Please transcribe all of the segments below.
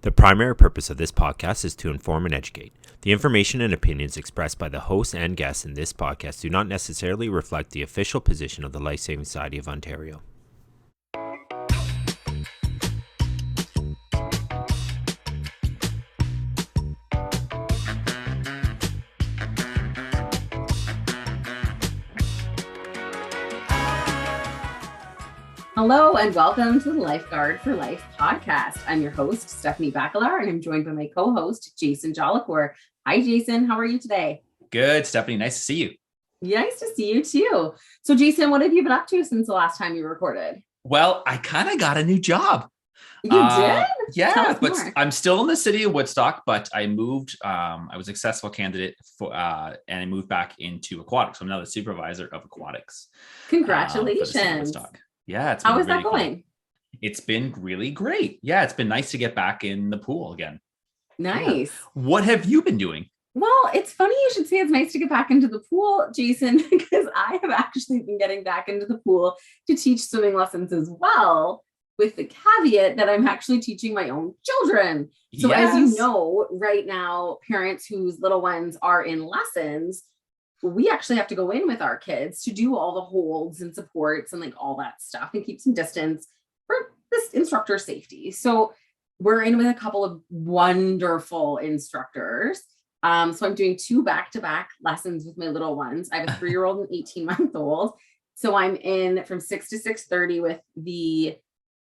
The primary purpose of this podcast is to inform and educate. The information and opinions expressed by the hosts and guests in this podcast do not necessarily reflect the official position of the Life Saving Society of Ontario. Hello and welcome to the Lifeguard for Life podcast. I'm your host, Stephanie Bacalar, and I'm joined by my co-host, Jason Jolicoeur. Hi, Jason. How are you today? Good, Stephanie. Nice to see you. Nice to see you too. So, Jason, what have you been up to since the last time you recorded? Well, I kind of got a new job. You did? Yeah, but more. I'm still in the city of Woodstock, but I moved. I was a successful candidate for, and I moved back into aquatics. I'm now the supervisor of aquatics. Congratulations. Yeah, it's been How is really that going? Cool. It's been really great. Yeah, it's been nice to get back in the pool again. Nice. Yeah. What have you been doing? Well, it's funny you should say it's nice to get back into the pool, Jason, because I have actually been getting back into the pool to teach swimming lessons as well, with the caveat that I'm actually teaching my own children. So As you know, right now, parents whose little ones are in lessons, we actually have to go in with our kids to do all the holds and supports and like all that stuff and keep some distance for this instructor safety. So we're in with a couple of wonderful instructors. So I'm doing 2 back-to-back lessons with my little ones. I have a 3-year-old and 18-month-old. So I'm in from 6 to 6:30 with the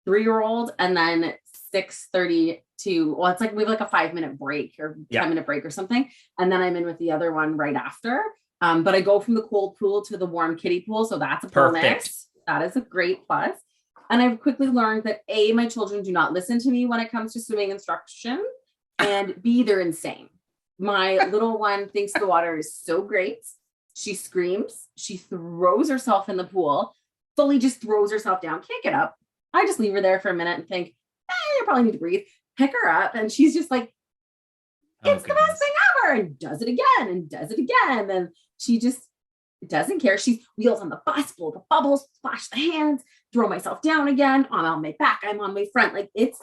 3-year-old, and then 6:30 to, well, it's like we have like a 5-minute break or 10-minute break or something. And then I'm in with the other one right after. But I go from the cold pool to the warm kiddie pool. So that's a bonus. That is a great plus. And I've quickly learned that A, my children do not listen to me when it comes to swimming instruction, and B, they're insane. My little one thinks the water is so great. She screams. She throws herself in the pool, fully just throws herself down, can't get up. I just leave her there for a minute and think, you probably need to breathe. Pick her up. And she's just like, it's the best thing ever. And does it again and does it again. And she just doesn't care. She wheels on the bus, blow the bubbles, splash the hands, throw myself down again. I'm on my back. I'm on my front. Like and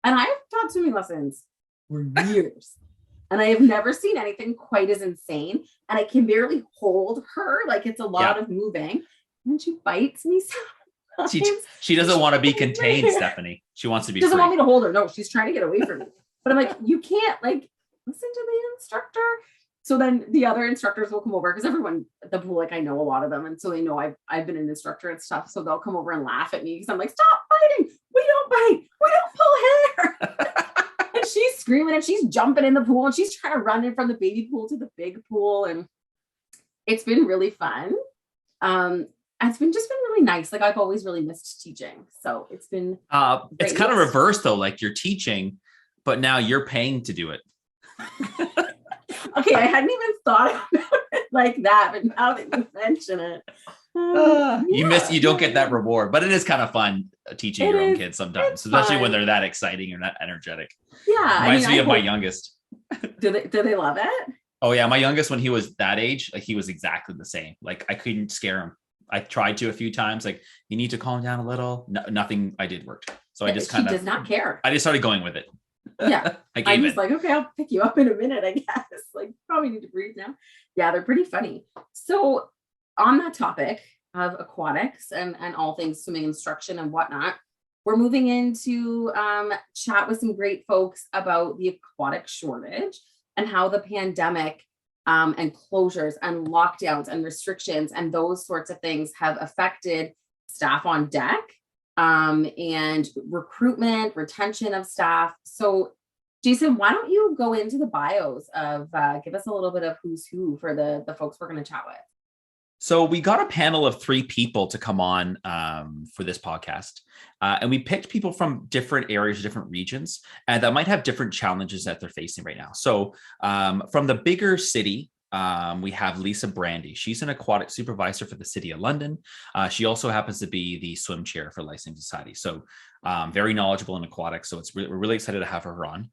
I've taught swimming lessons for years. And I have never seen anything quite as insane. And I can barely hold her. Like it's a lot of moving. And she bites me sometimes. She doesn't want to be contained, Stephanie. She wants to be doesn't free. Want me to hold her. No, she's trying to get away from me. But I'm like, you can't like listen to the instructor. So then the other instructors will come over because everyone at the pool, like I know a lot of them. And so they know I've been an instructor and stuff. So they'll come over and laugh at me because I'm like, stop biting. We don't bite. We don't pull hair. And she's screaming and she's jumping in the pool and she's trying to run in from the baby pool to the big pool. And it's been really fun. It's been really nice. Like I've always really missed teaching. So it's been it's kind of reverse though. Like you're teaching, but now you're paying to do it. Okay, I hadn't even thought about it like that, but now that you mention it, you don't get that reward, but it is kind of fun teaching your own kids sometimes, especially when they're that exciting or that energetic. Yeah, reminds me of my youngest. Do they love it? Oh yeah, my youngest, when he was that age, like he was exactly the same. Like I couldn't scare him. I tried to a few times. Like you need to calm down a little. No, nothing I did worked. So I just kind of does not care. I just started going with it. Yeah. I'm just like, okay, I'll pick you up in a minute, I guess. Like, probably need to breathe now. Yeah, they're pretty funny. So on that topic of aquatics and all things swimming instruction and whatnot, we're moving into chat with some great folks about the aquatic shortage and how the pandemic and closures and lockdowns and restrictions and those sorts of things have affected staff on deck. And recruitment, retention of staff. So Jason, why don't you go into the bios of, give us a little bit of who's who for the folks we're going to chat with. So we got a panel of 3 people to come on for this podcast. And we picked people from different areas, different regions, and that might have different challenges that they're facing right now. So from the bigger city, we have Lisa Brandie. She's an aquatic supervisor for the City of London. She also happens to be the swim chair for Life Saving Society. So very knowledgeable in aquatics. So we're really excited to have her on.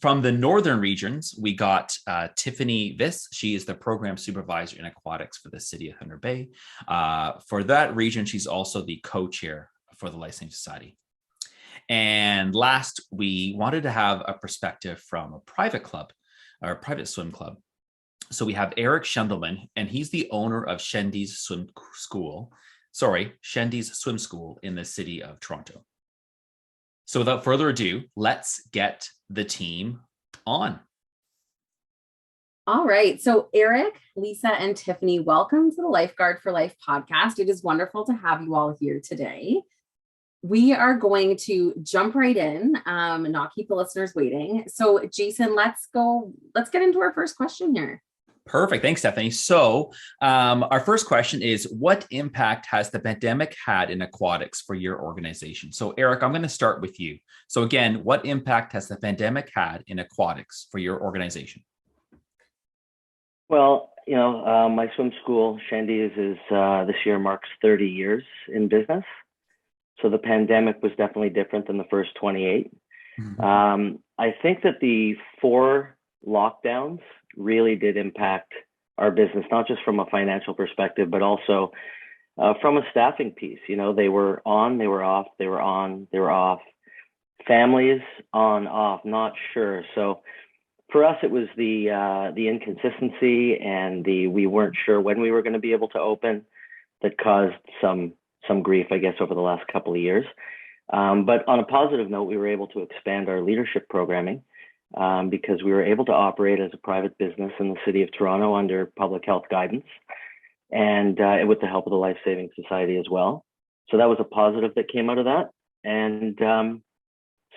From the northern regions, we got Tiffany Vis. She is the program supervisor in aquatics for the City of Thunder Bay. For that region, she's also the co-chair for the Life Saving Society. And last, we wanted to have a perspective from a private club or a private swim club. So we have Eric Shendelman, and he's the owner of Shendy's Swim School. Shendy's Swim School in the city of Toronto. So without further ado, let's get the team on. All right. So Eric, Lisa, and Tiffany, welcome to the Lifeguard for Life podcast. It is wonderful to have you all here today. We are going to jump right in and not keep the listeners waiting. So Jason, let's get into our first question here. Perfect. Thanks, Stephanie. So our first question is, what impact has the pandemic had in aquatics for your organization? So Eric, I'm going to start with you. So again, what impact has the pandemic had in aquatics for your organization? Well, my swim school, Shendy, is this year marks 30 years in business. So the pandemic was definitely different than the first 28. Mm-hmm. I think that the 4 lockdowns really did impact our business, not just from a financial perspective, but also from a staffing piece. They were on, they were off, they were on, they were off. Families on, off, not sure. So for us, it was the inconsistency and we weren't sure when we were going to be able to open that caused some grief, I guess, over the last couple of years. But on a positive note, we were able to expand our leadership programming because we were able to operate as a private business in the city of Toronto under public health guidance and with the help of the Life Saving Society as well. So that was a positive that came out of that. And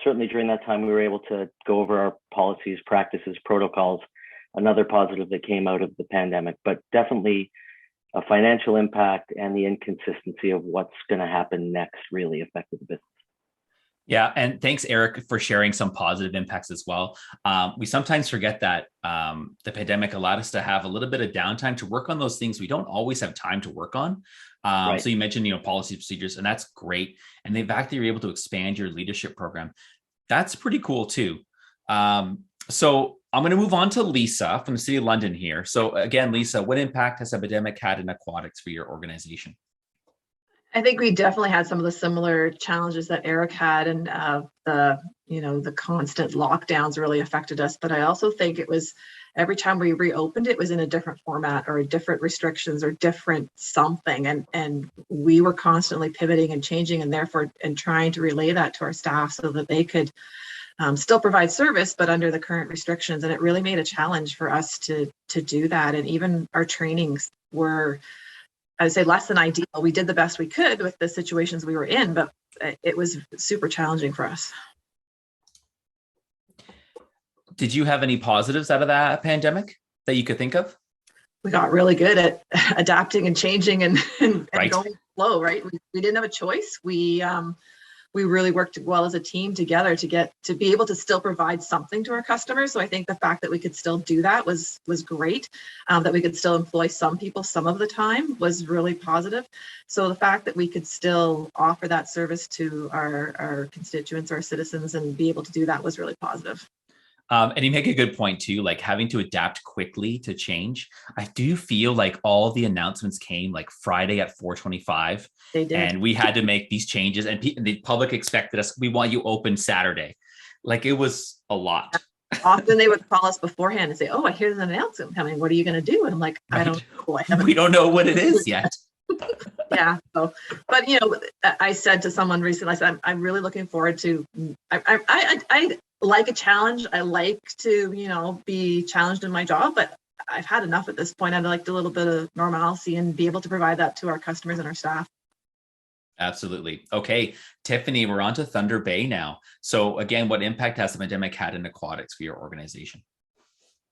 certainly during that time, we were able to go over our policies, practices, protocols, another positive that came out of the pandemic, but definitely a financial impact and the inconsistency of what's going to happen next really affected the business. Yeah. And thanks, Eric, for sharing some positive impacts as well. We sometimes forget that the pandemic allowed us to have a little bit of downtime to work on those things we don't always have time to work on. Right. So you mentioned, policy procedures, and that's great. And the fact that you're able to expand your leadership program, that's pretty cool too. So I'm going to move on to Lisa from the City of London here. So again, Lisa, what impact has the pandemic had in aquatics for your organization? I think we definitely had some of the similar challenges that Eric had, and the constant lockdowns really affected us. But I also think it was every time we reopened, it was in a different format or different restrictions or different something, and we were constantly pivoting and changing, and trying to relay that to our staff so that they could still provide service, but under the current restrictions. And it really made a challenge for us to do that. And even our trainings were, I would say, less than ideal. We did the best we could with the situations we were in, but it was super challenging for us. Did you have any positives out of that pandemic that you could think of? We got really good at adapting and changing and Right. Going slow, right? We didn't have a choice. We really worked well as a team together to be able to still provide something to our customers. So I think the fact that we could still do that was great. That we could still employ some people some of the time was really positive. So the fact that we could still offer that service to our constituents, our citizens, and be able to do that was really positive. And you make a good point too, like having to adapt quickly to change. I do feel like all the announcements came like Friday at 4:25. They did. And we had to make these changes, and the public expected us, we want you open Saturday. Like it was a lot. Often they would call us beforehand and say, "Oh, I hear an announcement coming. What are you going to do?" And I'm like, Right. I don't know. We don't know what it is yet. Yeah. So, but I said to someone recently, I said, I'm really looking forward to, I like a challenge. I like to, be challenged in my job, but I've had enough at this point. I'd like a little bit of normalcy and be able to provide that to our customers and our staff. Absolutely. Okay, Tiffany, we're on to Thunder Bay now. So again, what impact has the pandemic had in aquatics for your organization?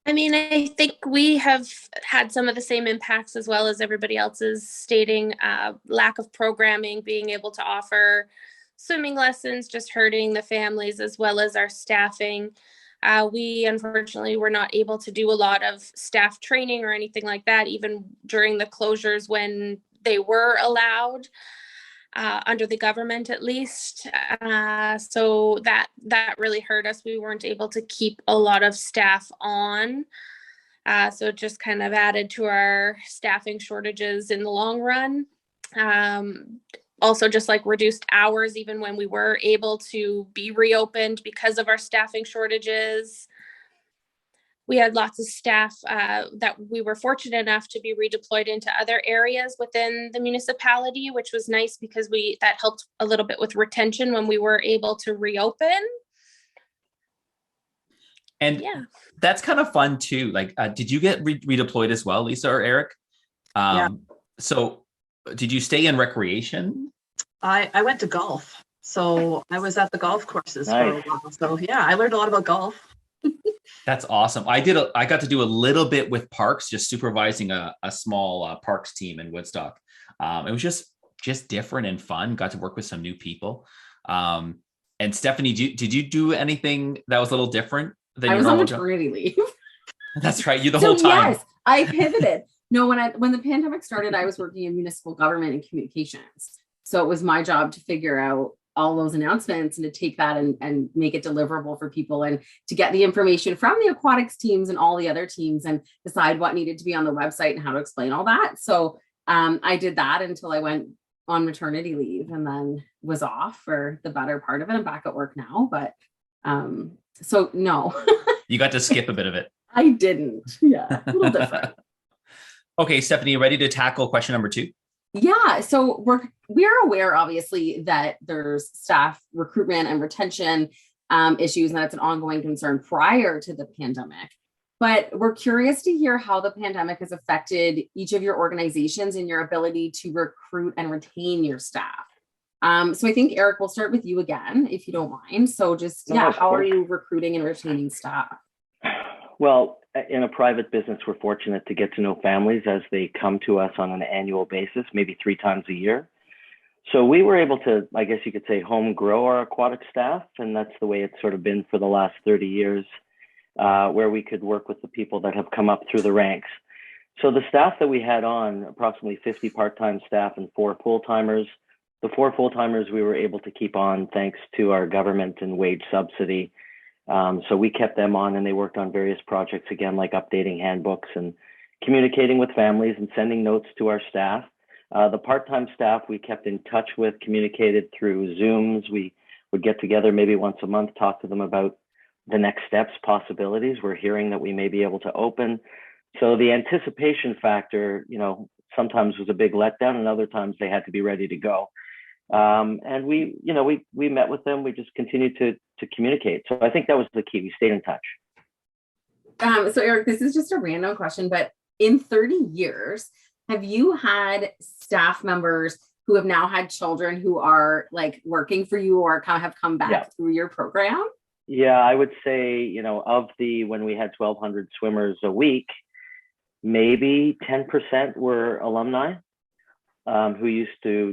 I mean, I think we have had some of the same impacts as well as everybody else is stating. Lack of programming, being able to offer swimming lessons, just hurting the families as well as our staffing. We unfortunately were not able to do a lot of staff training or anything like that, even during the closures when they were allowed. Under the government, at least. So that really hurt us. We weren't able to keep a lot of staff on. So it just kind of added to our staffing shortages in the long run. also just like reduced hours, even when we were able to be reopened because of our staffing shortages. We had lots of staff that we were fortunate enough to be redeployed into other areas within the municipality, which was nice because that helped a little bit with retention when we were able to reopen. And that's kind of fun too. Like, did you get redeployed as well, Lisa or Eric? Yeah. So did you stay in recreation? I went to golf. So I was at the golf courses for a while. So yeah, I learned a lot about golf. That's awesome. I got to do a little bit with parks, just supervising a small parks team in Woodstock. It was just different and fun. Got to work with some new people. And Stephanie, did you do anything that was a little different than I your was on normal job? maternity leave. That's right. You the whole time. Yes, I pivoted. No, when the pandemic started, I was working in municipal government and communications. So it was my job to figure out all those announcements and to take that and make it deliverable for people and to get the information from the aquatics teams and all the other teams and decide what needed to be on the website and how to explain all that. So I did that until I went on maternity leave and then was off for the better part of it. I'm back at work now, but so no. You got to skip a bit of it. I didn't. Yeah, a little different. Okay, Stephanie, you ready to tackle question number 2? Yeah, so we're aware, obviously, that there's staff recruitment and retention issues, and that's an ongoing concern prior to the pandemic. But we're curious to hear how the pandemic has affected each of your organizations and your ability to recruit and retain your staff. So I think, Eric, we'll start with you again, if you don't mind. So just, how are you recruiting and retaining staff? Well, in a private business, we're fortunate to get to know families as they come to us on an annual basis, maybe 3 times a year. So we were able to, I guess you could say, home grow our aquatic staff. And that's the way it's sort of been for the last 30 years, where we could work with the people that have come up through the ranks. So the staff that we had on, approximately 50 part-time staff and 4 full-timers. The 4 full-timers we were able to keep on thanks to our government and wage subsidy. So we kept them on and they worked on various projects, again, like updating handbooks and communicating with families and sending notes to our staff. The part-time staff we kept in touch with, communicated through Zooms. We would get together maybe once a month, talk to them about the next steps, possibilities. We're hearing that we may be able to open. So the anticipation factor, sometimes was a big letdown and other times they had to be ready to go. And we met with them. We just continued to communicate. So I think that was the key. We stayed in touch. So Eric, this is just a random question, but in 30 years, have you had staff members who have now had children who are like working for you or have come back through your program? Yeah, I would say, when we had 1,200 swimmers a week, maybe 10% were alumni. Who used to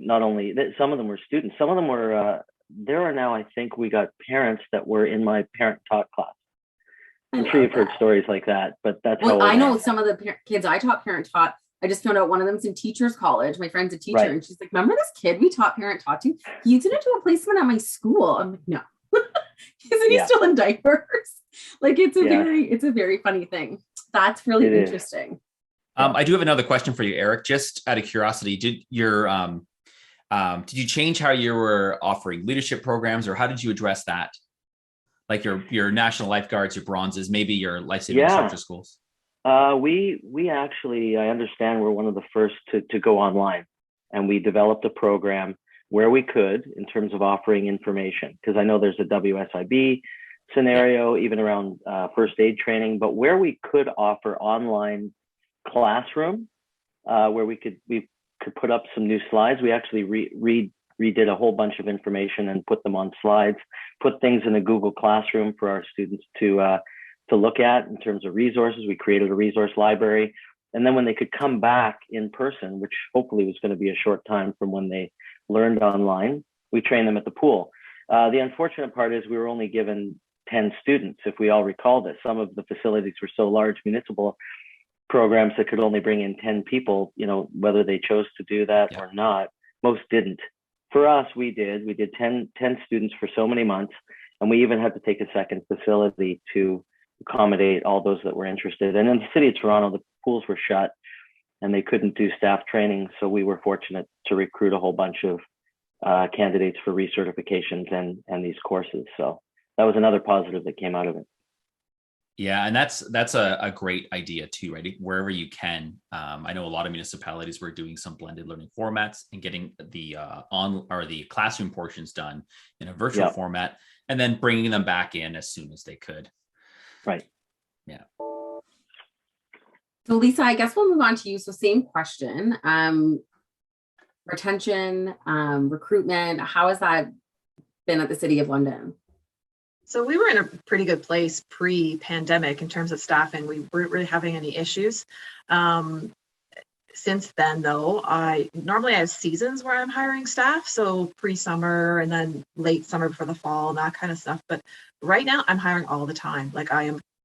some of them were students, some of them were, there are now, I think we got parents that were in my parent taught class. I'm sure you've heard stories like that, but that's how I know some of the kids I taught parent taught. I just found out one of them's in teachers college. My friend's a teacher and she's like, remember this kid we taught parent taught to? He didn't do a placement at my school. I'm like, no. Isn't he still in diapers? Like it's a very funny thing. That's really interesting. I do have another question for you, Eric. Just out of curiosity, did you change how you were offering leadership programs, or how did you address that? Like your national lifeguards, your bronzes, maybe your life-saving instructor schools. We actually, I understand, we're one of the first to go online, and we developed a program where we could, in terms of offering information, because I know there's a WSIB scenario, even around first aid training, but where we could offer online classroom, where we could put up some new slides. We actually redid a whole bunch of information and put them on slides, put things in a Google Classroom for our students to look at in terms of resources. We created a resource library. And then when they could come back in person, which hopefully was going to be a short time from when they learned online, we trained them at the pool. The unfortunate part is we were only given 10 students, if we all recall this. Some of the facilities were so large, municipal programs that could only bring in 10 people, whether they chose to do that or not. Most didn't. For us, we did 10 students for so many months. And we even had to take a second facility to accommodate all those that were interested. And in the city of Toronto, the pools were shut and they couldn't do staff training. So we were fortunate to recruit a whole bunch of candidates for recertifications and these courses. So that was another positive that came out of it. Yeah, and that's a great idea too, right? Wherever you can. I know a lot of municipalities were doing some blended learning formats and getting the the classroom portions done in a virtual format, and then bringing them back in as soon as they could. Right. Yeah. So Lisa, I guess we'll move on to you. So same question. Retention, recruitment, how has that been at the City of London? So we were in a pretty good place pre-pandemic in terms of staffing. We weren't really having any issues. Since then, though, I normally have seasons where I'm hiring staff. So pre-summer and then late summer for the fall and that kind of stuff. But right now I'm hiring all the time. Like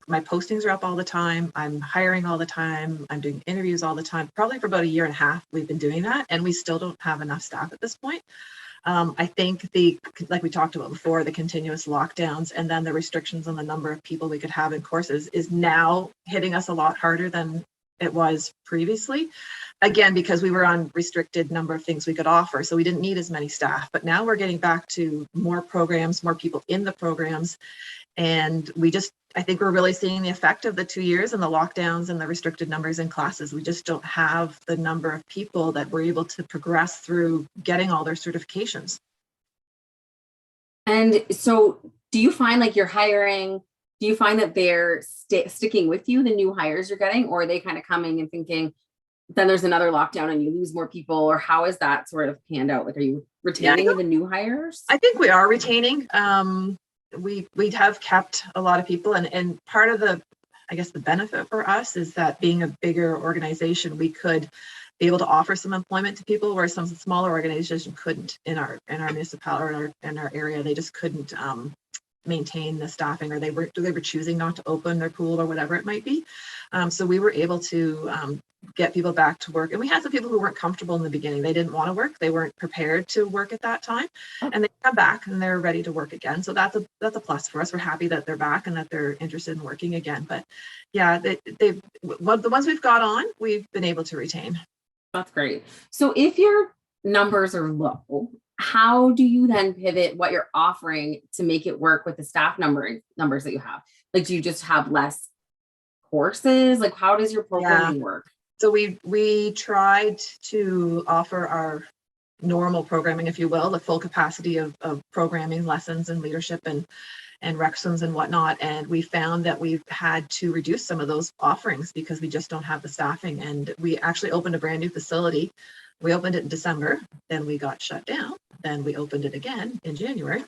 my postings are up all the time. I'm hiring all the time. I'm doing interviews all the time. Probably for about a year and a half, we've been doing that. And we still don't have enough staff at this point. I think like we talked about before, the continuous lockdowns and then the restrictions on the number of people we could have in courses is now hitting us a lot harder than it was previously. Again, because we were on restricted number of things we could offer. So we didn't need as many staff, but now we're getting back to more programs, more people in the programs. And I think we're really seeing the effect of the 2 years and the lockdowns and the restricted numbers in classes. We just don't have the number of people that we're able to progress through getting all their certifications. And so do you find like you're hiring, do you find that they're sticking with you, the new hires you're getting, or are they kind of coming and thinking, then there's another lockdown and you lose more people, or how is that sort of panned out? Like, are you retaining the new hires? I think we are retaining. We have kept a lot of people, and part of the benefit for us is that being a bigger organization, we could be able to offer some employment to people where some smaller organizations couldn't in our municipality or in our area. They just couldn't maintain the staffing, or they were choosing not to open their pool or whatever it might be. So we were able to get people back to work. And we had some people who weren't comfortable in the beginning. They didn't want to work. They weren't prepared to work at that time. And they come back and they're ready to work again. So that's a plus for us. We're happy that they're back and that they're interested in working again. But yeah, the ones we've got on, we've been able to retain. That's great. So if your numbers are low, how do you then pivot what you're offering to make it work with the staff numbers that you have? Like, do you just have less courses? Like, how does your programming work? So we tried to offer our normal programming, if you will, the full capacity of programming lessons and leadership and rections and whatnot. And we found that we've had to reduce some of those offerings because we just don't have the staffing. And we actually opened a brand new facility. We opened it in December, then we got shut down. Then we opened it again in January.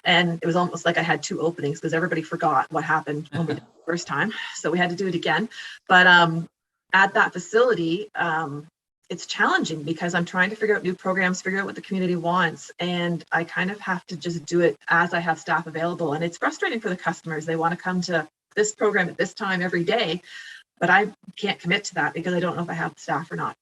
And it was almost like I had two openings because everybody forgot what happened when we did it the first time. So we had to do it again. But at that facility, it's challenging because I'm trying to figure out new programs, figure out what the community wants. And I kind of have to just do it as I have staff available. And it's frustrating for the customers. They want to come to this program at this time every day, but I can't commit to that because I don't know if I have the staff or not.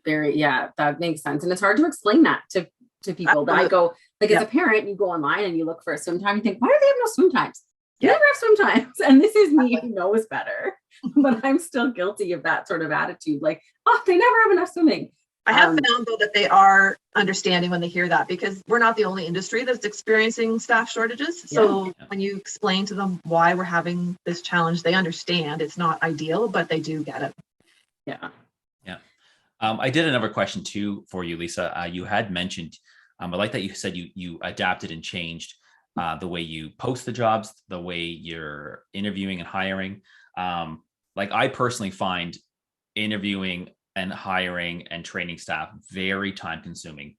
That makes sense. And it's hard to explain that to people. That I go, like, as a parent, you go online and you look for a swim time, you think, why do they have no swim times? You never have swim times. And this is me who knows better, but I'm still guilty of that sort of attitude. Like, oh, they never have enough swimming. I have found though that they are understanding when they hear that, because we're not the only industry that's experiencing staff shortages. So when you explain to them why we're having this challenge, they understand. It's not ideal, but they do get it. Yeah. I did another question too for you, Lisa. You had mentioned, I like that you said you adapted and changed the way you post the jobs, the way you're interviewing and hiring. Like, I personally find interviewing and hiring and training staff very time consuming.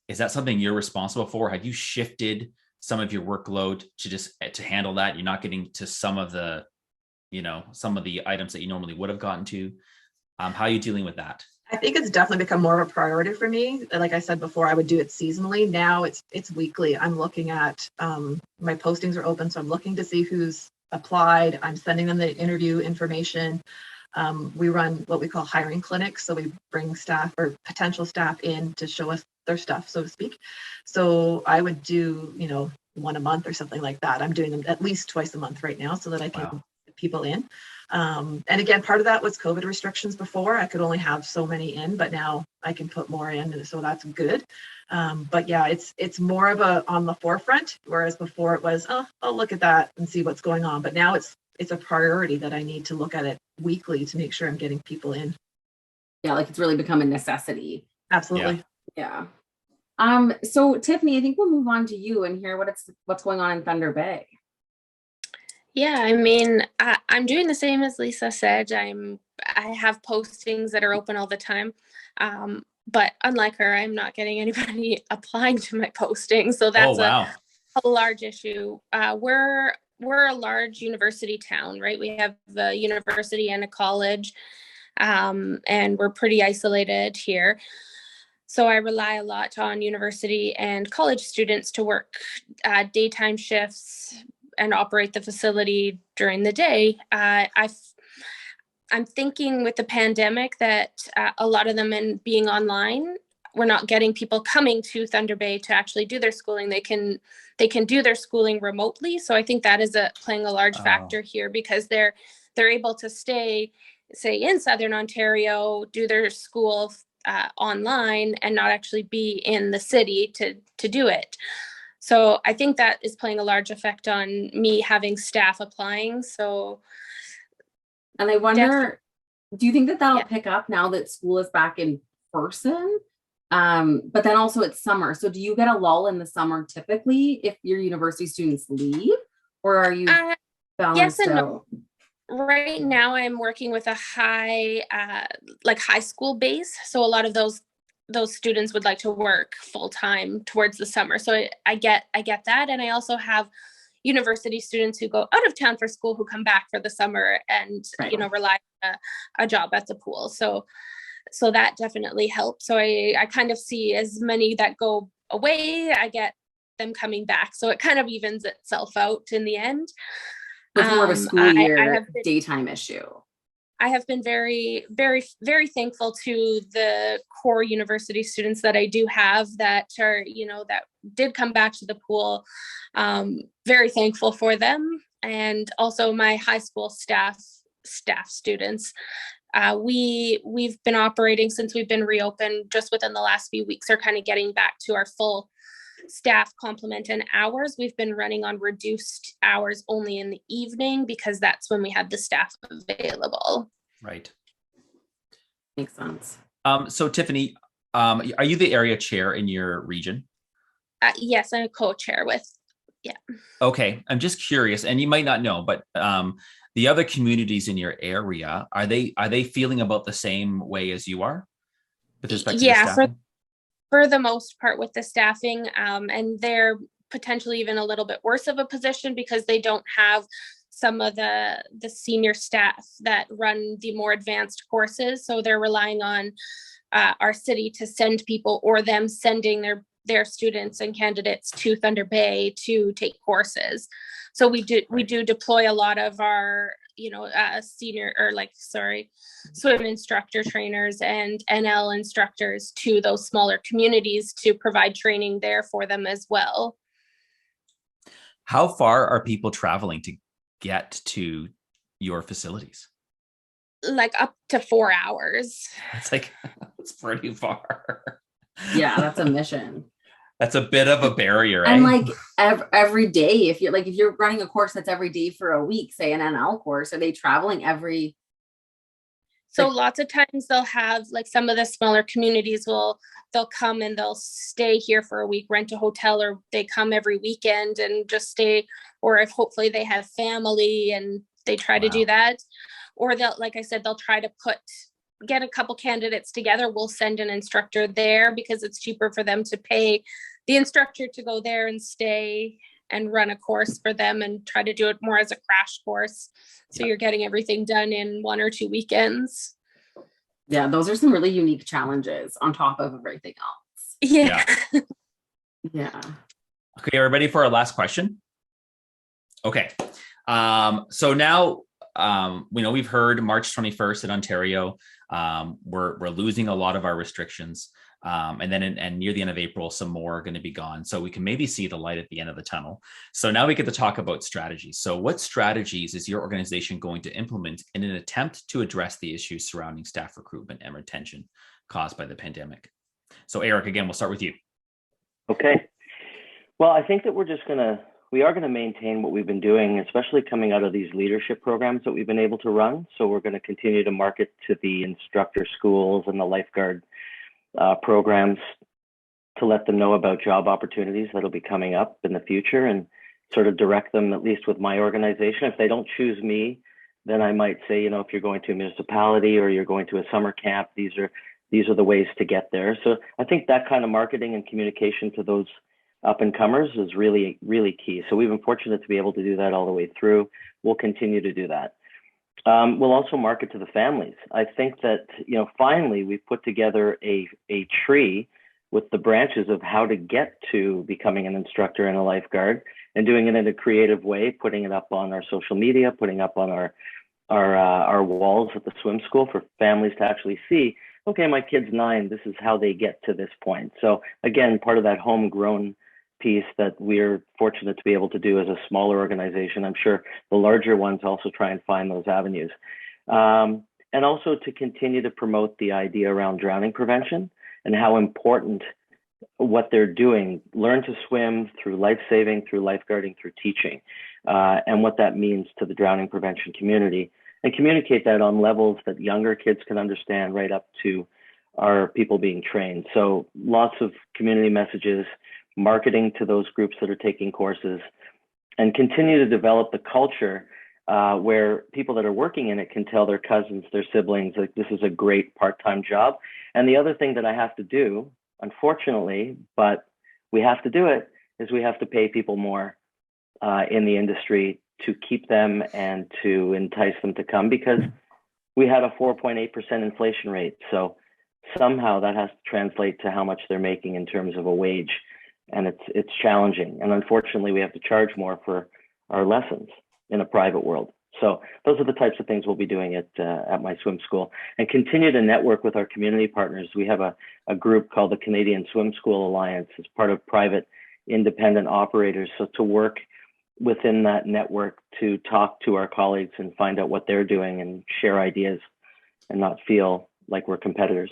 Is that something you're responsible for? Have you shifted some of your workload to handle that? You're not getting to some of the items that you normally would have gotten to. How are you dealing with that? I think it's definitely become more of a priority for me. Like I said before, I would do it seasonally. Now it's weekly. I'm looking at my postings are open, so I'm looking to see who's applied. I'm sending them the interview information. We run what we call hiring clinics. So we bring staff or potential staff in to show us their stuff, so to speak. So I would do, one a month or something like that. I'm doing them at least twice a month right now so that I can people in. And again, part of that was COVID restrictions before. I could only have so many in, but now I can put more in, and so that's good. But yeah, it's more of a on the forefront, whereas before it was, oh, I'll look at that and see what's going on. But now it's a priority that I need to look at it weekly to make sure I'm getting people in. Yeah, like it's really become a necessity. Absolutely. Yeah. So Tiffany, I think we'll move on to you and hear what's going on in Thunder Bay. Yeah, I mean, I'm doing the same as Lisa said. I have postings that are open all the time. But unlike her, I'm not getting anybody applying to my postings. So that's a large issue. We're a large university town, right? We have a university and a college, and we're pretty isolated here. So I rely a lot on university and college students to work daytime shifts and operate the facility during the day. I'm thinking with the pandemic that a lot of them being online, we're not getting people coming to Thunder Bay to actually do their schooling. They can do their schooling remotely. So I think that is playing a large factor here, because they're able to stay, say, in Southern Ontario, do their school online and not actually be in the city to do it. So I think that is playing a large effect on me having staff applying. So, and I wonder, do you think that that'll pick up now that school is back in person? But then also it's summer. So do you get a lull in the summer typically if your university students leave, or are you balanced yes and out? No. Right now I'm working with a high school base. So a lot of those students would like to work full time towards the summer. So I get that. And I also have university students who go out of town for school who come back for the summer and, rely on a job at the pool. So that definitely helps. So I kind of see as many that go away, I get them coming back. So it kind of evens itself out in the end. It's more of a school year daytime issue. I have been very, very, very thankful to the core university students that I do have that are, that did come back to the pool. Very thankful for them. And also my high school staff students. We've been operating since we've been reopened just within the last few weeks, are kind of getting back to our full staff complement and hours. We've been running on reduced hours only in the evening because that's when we had the staff available. Right. Makes sense. So Tiffany, are you the area chair in your region? Yes, I'm a co-chair with, Okay. I'm just curious, and you might not know, but the other communities in your area, are they feeling about the same way as you are with respect to the staffing? For the most part with the staffing, and they're potentially even a little bit worse of a position because they don't have some of the senior staff that run the more advanced courses. So they're relying on our city to send people, or them sending their students and candidates to Thunder Bay to take courses. So we do deploy a lot of our swim instructor trainers and NL instructors to those smaller communities to provide training there for them as well. How far are people traveling to get to your facilities? Like up to 4 hours. It's pretty far. Yeah, that's a mission. That's a bit of a barrier, and like every day, if you're running a course that's every day for a week, say an NL course, are they traveling every? So lots of times they'll have, like, some of the smaller communities they'll come and they'll stay here for a week, rent a hotel, or they come every weekend and just stay, or if hopefully they have family and they try to do that, or like I said, they'll try to get a couple candidates together. We'll send an instructor there because it's cheaper for them to pay the instructor to go there and stay and run a course for them and try to do it more as a crash course. So you're getting everything done in 1 or 2 weekends. Yeah, those are some really unique challenges on top of everything else. Yeah. Yeah. Okay, are we ready for our last question? Okay. So now we've heard March 21st in Ontario. We're losing a lot of our restrictions. And then and near the end of April, some more are going to be gone. So we can maybe see the light at the end of the tunnel. So now we get to talk about strategies. So what strategies is your organization going to implement in an attempt to address the issues surrounding staff recruitment and retention caused by the pandemic? So Eric, again, we'll start with you. Okay. Well, I think that we are going to maintain what we've been doing, especially coming out of these leadership programs that we've been able to run. So we're going to continue to market to the instructor schools and the lifeguard programs to let them know about job opportunities that'll be coming up in the future, and sort of direct them, at least with my organization. If they don't choose me, then I might say, if you're going to a municipality or you're going to a summer camp, these are the ways to get there. So I think that kind of marketing and communication to those up and comers is really, really key. So we've been fortunate to be able to do that all the way through. We'll continue to do that. We'll also market to the families. I think that, finally we've put together a tree with the branches of how to get to becoming an instructor and a lifeguard, and doing it in a creative way, putting it up on our social media, putting up on our walls at the swim school for families to actually see, okay, my kid's 9, this is how they get to this point. So again, part of that homegrown piece that we're fortunate to be able to do as a smaller organization. I'm sure the larger ones also try and find those avenues. And also to continue to promote the idea around drowning prevention and how important what they're doing, learn to swim through life saving, through lifeguarding, through teaching, and what that means to the drowning prevention community, and communicate that on levels that younger kids can understand right up to our people being trained. So lots of community messages, marketing to those groups that are taking courses, and continue to develop the culture where people that are working in it can tell their cousins, their siblings, like, this is a great part-time job. And the other thing that I have to do, unfortunately, but we have to do it, is we have to pay people more in the industry to keep them and to entice them to come, because we had a 4.8% inflation rate. So somehow that has to translate to how much they're making in terms of a wage. And it's challenging. And unfortunately, we have to charge more for our lessons in a private world. So those are the types of things we'll be doing at my swim school, and continue to network with our community partners. We have a group called the Canadian Swim School Alliance as part of private independent operators. So to work within that network to talk to our colleagues and find out what they're doing and share ideas and not feel like we're competitors.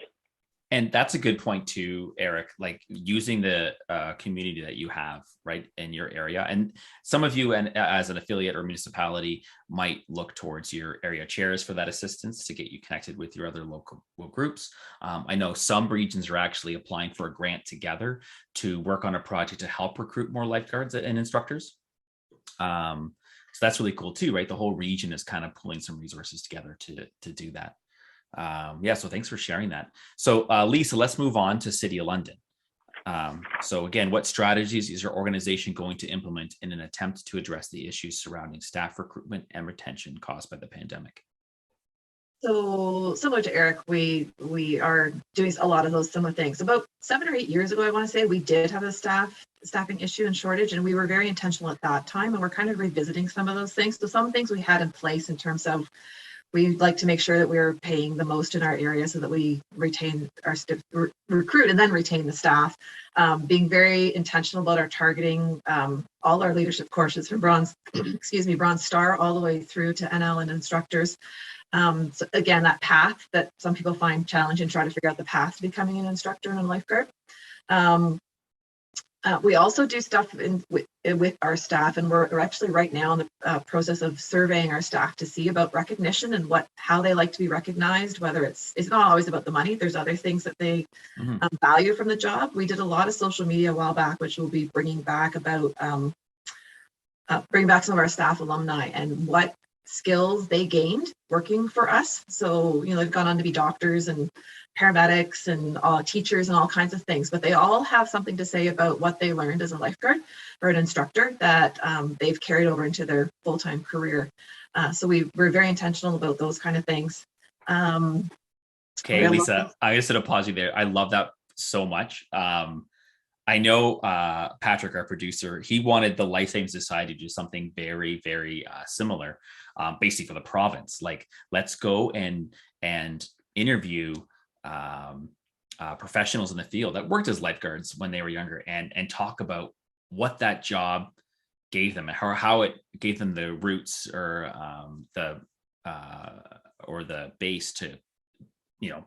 And that's a good point too, Eric, like using the community that you have right in your area. And some of you, and as an affiliate or municipality, might look towards your area chairs for that assistance to get you connected with your other local groups. I know some regions are actually applying for a grant together to work on a project to help recruit more lifeguards and instructors. So that's really cool too, right? The whole region is kind of pulling some resources together to do that. So thanks for sharing that. So Lisa, let's move on to City of London. So again, what strategies is your organization going to implement in an attempt to address the issues surrounding staff recruitment and retention caused by the pandemic? So similar to Eric, we are doing a lot of those similar things. About 7 or 8 years ago, I want to say, we did have a staffing issue and shortage, and we were very intentional at that time, and we're kind of revisiting some of those things. So some things we had in place in terms of, we'd like to make sure that we're paying the most in our area so that we retain our recruit and then retain the staff. Being very intentional about our targeting, all our leadership courses from Bronze Star all the way through to NL and instructors. So again, that path that some people find challenging, try to figure out the path to becoming an instructor and a lifeguard. We also do stuff with our staff, and we're actually right now in the process of surveying our staff to see about recognition and how they like to be recognized. Whether it's not always about the money. There's other things that they value from the job. We did a lot of social media a while back, which we'll be bringing back about bring back some of our staff alumni and what skills they gained working for us. So they've gone on to be doctors and paramedics and teachers and all kinds of things, but they all have something to say about what they learned as a lifeguard or an instructor that they've carried over into their full-time career. So we're very intentional about those kind of things. Okay, Lisa, I just said to pause you there. I love that so much. I know Patrick, our producer, he wanted the Life Saving Society to do something very, very similar, basically for the province. Like, let's go and interview professionals in the field that worked as lifeguards when they were younger, and talk about what that job gave them, how it gave them the roots or the base to,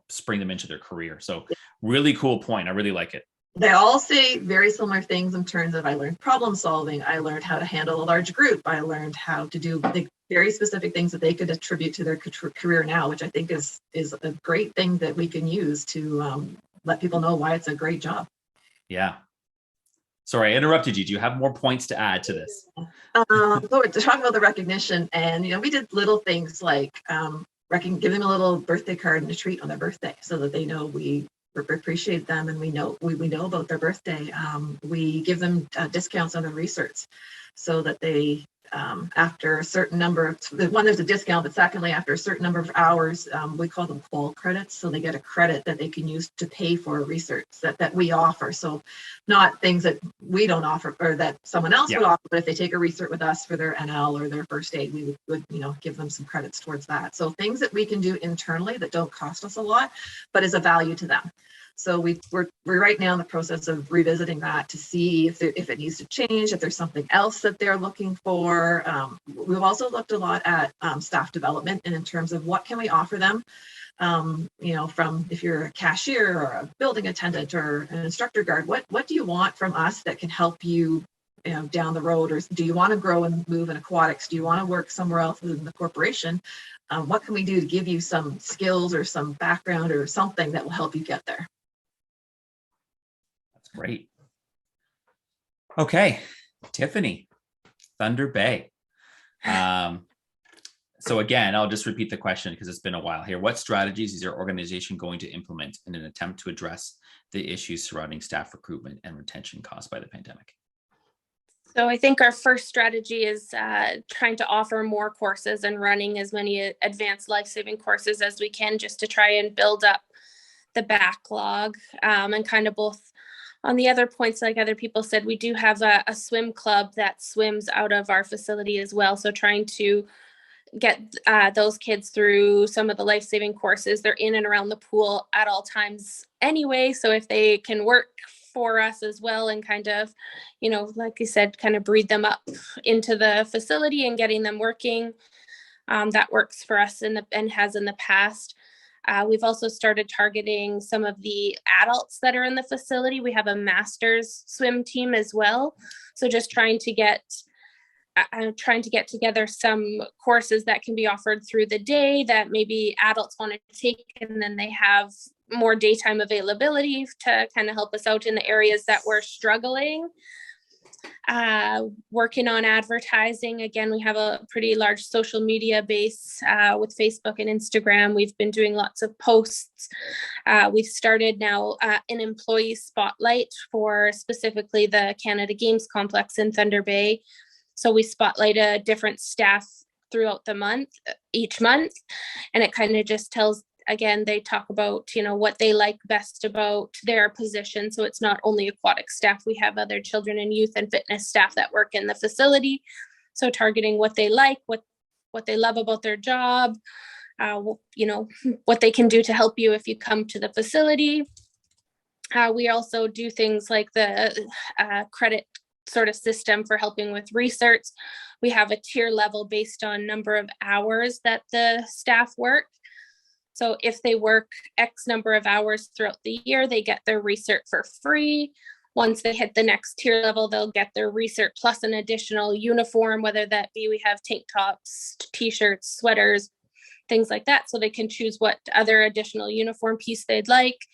spring them into their career. So really cool point. I really like it. They all say very similar things in terms of, I learned problem solving, I learned how to handle a large group, I learned how to do the very specific things that they could attribute to their career now, which I think is a great thing that we can use to let people know why it's a great job. Yeah. Sorry, I interrupted you. Do you have more points to add to this? So we're talking about the recognition, and we did little things like give them a little birthday card and a treat on their birthday, so that they know we appreciate them and we know about their birthday. We give them discounts on their research, so that they after a certain number of, there's a discount, but secondly, after a certain number of hours, we call them qual credits, so they get a credit that they can use to pay for research that we offer. So not things that we don't offer or that someone else would offer, but if they take a research with us for their NL or their first aid, we would give them some credits towards that. So things that we can do internally that don't cost us a lot, but is a value to them. So we're right now in the process of revisiting that to see if it needs to change, if there's something else that they're looking for. We've also looked a lot at staff development, and in terms of what can we offer them, from if you're a cashier or a building attendant or an instructor guard, what do you want from us that can help you down the road? Or do you want to grow and move in aquatics? Do you want to work somewhere else within the corporation? What can we do to give you some skills or some background or something that will help you get there? Great. Okay, Tiffany, Thunder Bay. So again, I'll just repeat the question because it's been a while here. What strategies is your organization going to implement in an attempt to address the issues surrounding staff recruitment and retention caused by the pandemic? So I think our first strategy is trying to offer more courses and running as many advanced life-saving courses as we can, just to try and build up the backlog, and kind of both. On the other points, like other people said, we do have a swim club that swims out of our facility as well. So trying to get those kids through some of the life-saving courses. They're in and around the pool at all times anyway. So if they can work for us as well and kind of, like you said, kind of breed them up into the facility and getting them working, that works for us and has in the past. We've also started targeting some of the adults that are in the facility. We have a master's swim team as well. So just trying to get together some courses that can be offered through the day that maybe adults want to take, and then they have more daytime availability to kind of help us out in the areas that we're struggling. Working on advertising. Again, we have a pretty large social media base with Facebook and Instagram. We've been doing lots of posts. We've started now an employee spotlight for specifically the Canada Games Complex in Thunder Bay. So we spotlight a different staff throughout the month, each month, and it kind of just tells, again, they talk about, what they like best about their position. So it's not only aquatic staff. We have other children and youth and fitness staff that work in the facility. So targeting what they like, what they love about their job, what they can do to help you if you come to the facility. We also do things like the credit sort of system for helping with research. We have a tier level based on number of hours that the staff work. So if they work X number of hours throughout the year, they get their research for free. Once they hit the next tier level, they'll get their research plus an additional uniform, whether that be we have tank tops, t-shirts, sweaters, things like that. So they can choose what other additional uniform piece they'd like.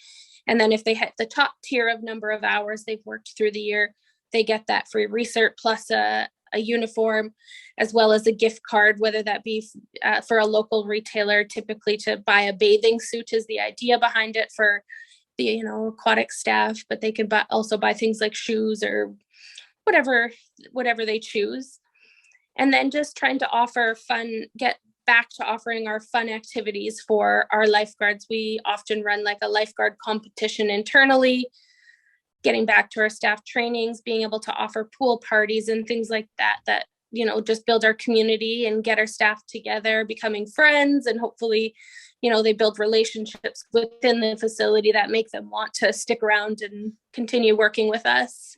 And then if they hit the top tier of number of hours they've worked through the year, they get that free research plus a uniform, as well as a gift card, whether that be for a local retailer, typically to buy a bathing suit is the idea behind it for the aquatic staff, but they can also buy things like shoes or whatever they choose. And then just trying to offer fun, get back to offering our fun activities for our lifeguards. We often run like a lifeguard competition internally, getting back to our staff trainings, being able to offer pool parties and things like that just build our community and get our staff together, becoming friends, and hopefully, they build relationships within the facility that make them want to stick around and continue working with us.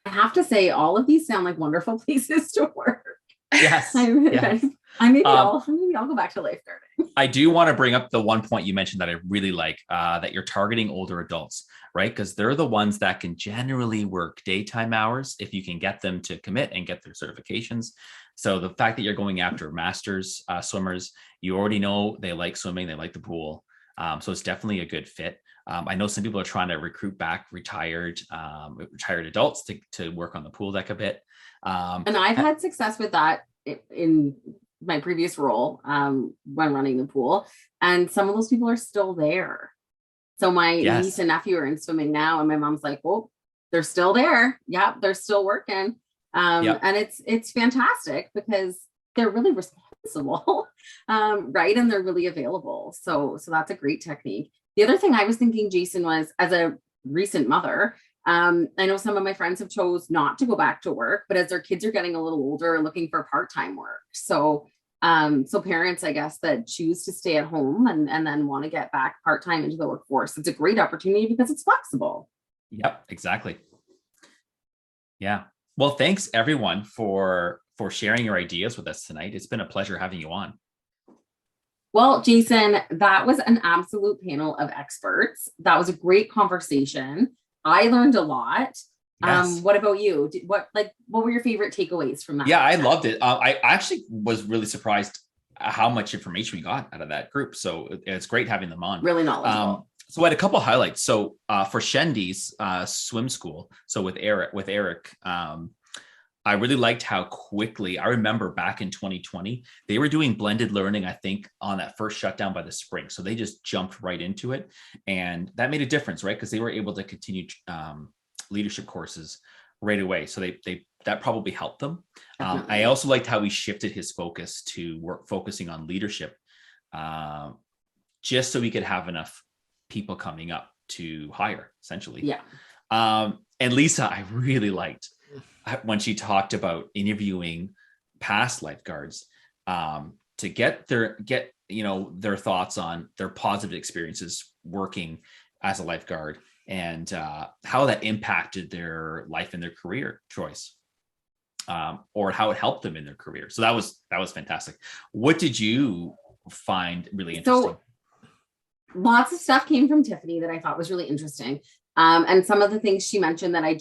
I have to say, all of these sound like wonderful places to work. Yes. Maybe I'll go back to lifeguarding. I do want to bring up the one point you mentioned that I really like, that you're targeting older adults, right? Because they're the ones that can generally work daytime hours if you can get them to commit and get their certifications. So the fact that you're going after masters swimmers, you already know they like swimming, they like the pool. So it's definitely a good fit. I know some people are trying to recruit back retired adults to work on the pool deck a bit. And I've had success with that in my previous role when running the pool. And some of those people are still there. So my niece and nephew are in swimming now. And my mom's like, well, they're still there. Yeah, they're still working. And it's fantastic because they're really responsible, right? And they're really available. So that's a great technique. The other thing I was thinking, Jason, was as a recent mother, I know some of my friends have chose not to go back to work, but as their kids are getting a little older, looking for part-time work. So parents, I guess, that choose to stay at home and then want to get back part-time into the workforce, it's a great opportunity because it's flexible. Yep, exactly. Yeah. Well, thanks everyone for sharing your ideas with us tonight. It's been a pleasure having you on. Well, Jason, that was an absolute panel of experts. That was a great conversation. I learned a lot. Yes. What about you? What were your favorite takeaways from that? Yeah, I loved it. I actually was really surprised how much information we got out of that group. So it's great having them on. Really knowledgeable. So I had a couple of highlights. So for Shendy's swim school, so with Eric, I really liked how quickly, I remember back in 2020, they were doing blended learning, I think, on that first shutdown by the spring. So they just jumped right into it. And that made a difference, right? Because they were able to continue leadership courses right away. So that probably helped them. I also liked how he shifted his focus to focusing on leadership, just so we could have enough people coming up to hire, essentially. Yeah. And Lisa, I really liked when she talked about interviewing past lifeguards to get their thoughts on their positive experiences working as a lifeguard and how that impacted their life and their career choice, or how it helped them in their career. So that was fantastic. What did you find really interesting? So lots of stuff came from Tiffany that I thought was really interesting. And some of the things she mentioned that I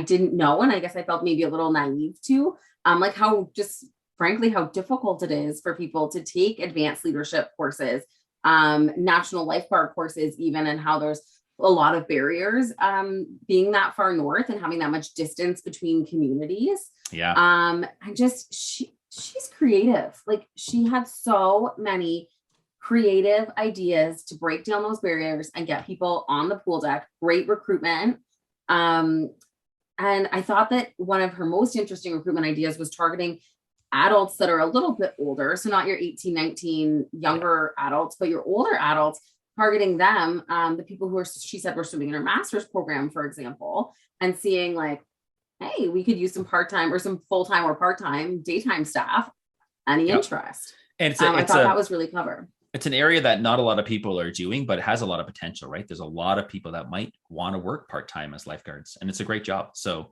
didn't know. And I guess I felt maybe a little naive to, like how difficult it is for people to take advanced leadership courses, national lifeguard courses, even, and how there's a lot of barriers, being that far north and having that much distance between communities. Yeah. And she's creative. Like, she had so many creative ideas to break down those barriers and get people on the pool deck. Great recruitment. And I thought that one of her most interesting recruitment ideas was targeting adults that are a little bit older. So not your 18, 19 younger adults, but your older adults, targeting them, the people who she said were swimming in her master's program, for example, and seeing like, hey, we could use some part-time or some full-time or part-time daytime staff. Any interest? And I thought that was really clever. It's an area that not a lot of people are doing, but it has a lot of potential, right? There's a lot of people that might want to work part-time as lifeguards, and it's a great job. So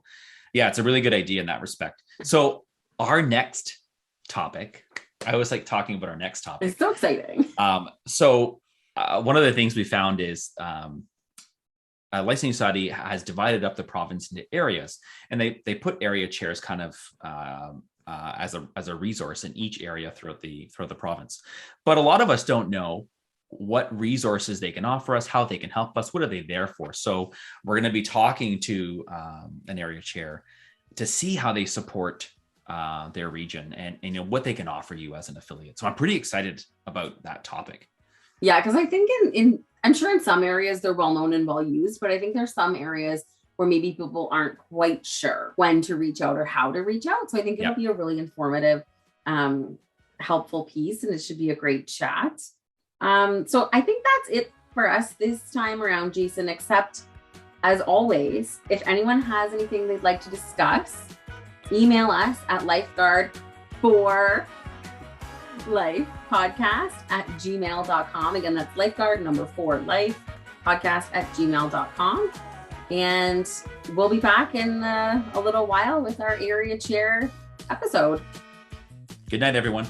yeah, it's a really good idea in that respect. So our next topic, I always like talking about our next topic. It's so exciting. One of the things we found is Licensing Society has divided up the province into areas, and they put area chairs kind of as a resource in each area throughout the province. But a lot of us don't know what resources they can offer us, how they can help us, what are they there for. So we're going to be talking to an area chair to see how they support their region and what they can offer you as an affiliate. So I'm pretty excited about that topic. Yeah, because I think I'm sure in some areas they're well known and well used, but I think there's some areas where maybe people aren't quite sure when to reach out or how to reach out. So I think it'll be a really informative, helpful piece, and it should be a great chat. So I think that's it for us this time around, Jason, except as always, if anyone has anything they'd like to discuss, email us at lifeguard for life podcast at gmail.com. Again, that's lifeguard 4 life podcast at gmail.com. And we'll be back in a little while with our area chair episode. Good night, everyone.